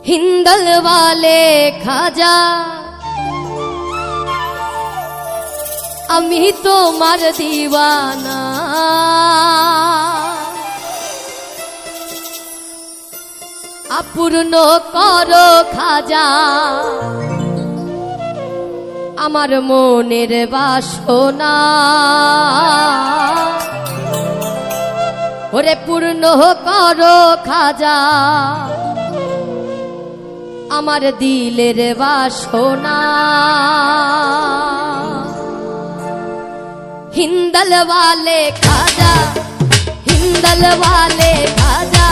हिंदल वाले खाजा अमी तोमार दीवाना अपूर्ण करो खाजा आमार मोनेर बासना ओरे पूर्ण करो खाजा आमार दिलेर बासना हिंदल वाले खाजा हिंदल वाले खाजा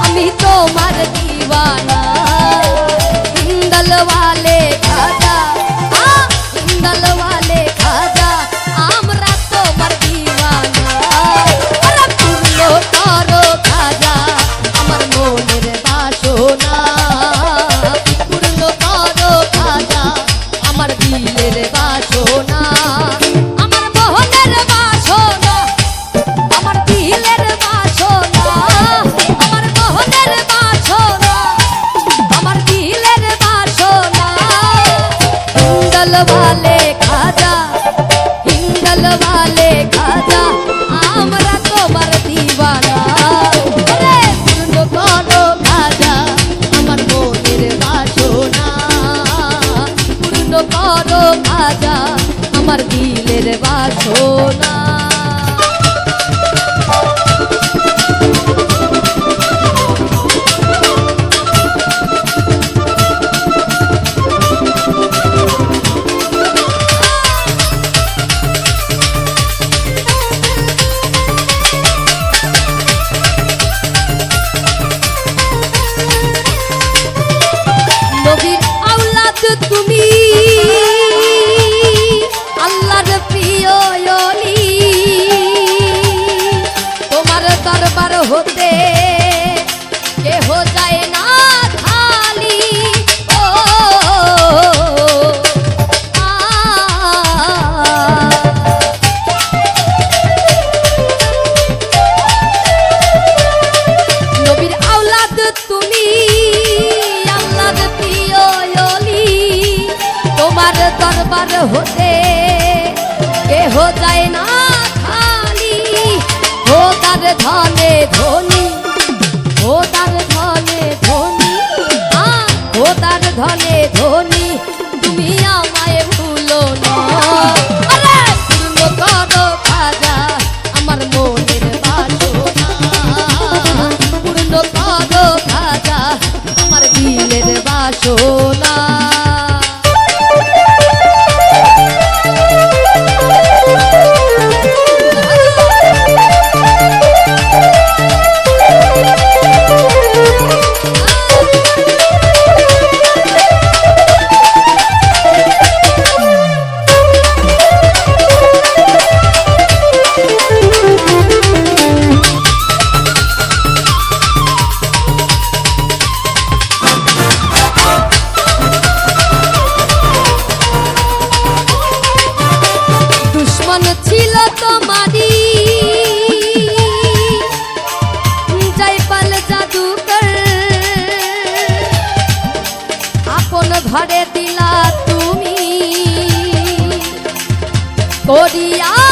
अमी तोमार दीवाना हिंदल वाले खाजा हिंदल वाले खाजा आमरा तोमार दीवाना अरे पूर्ण करो खाजा आमार मोनेर बासना पूर्ण करो खाजा आमार दिलेर बासना वाले खाजा हिंदल वाले खाजा आमरा तोमार दीवाना अरे पूर्ण करो खाजा आमार मोनेर बासना पूर्ण करो खाजा आमार दिलेर बासना তুমি আল্লাহর প্রিয় ওলি তোমার দরবার হতে কেহ যায় না খালি ও নবীর আওলাদ তুমি আল্লাহর প্রিয় তোমার দরবার হতে কেহ যায় না খালি ও তার ধনে ধনী ও তার ধনে ধনী ও তার ধনে ধনী তুমি আমায় ভুলো না আরে পূর্ণ করো খাজা আমার মনের বাসনা পূর্ণ করো খাজা আমার দিলের বাসনা ছিল তোমারি জয়পাল জাদুকর আপন ঘরে দিলা তুমি করিয়া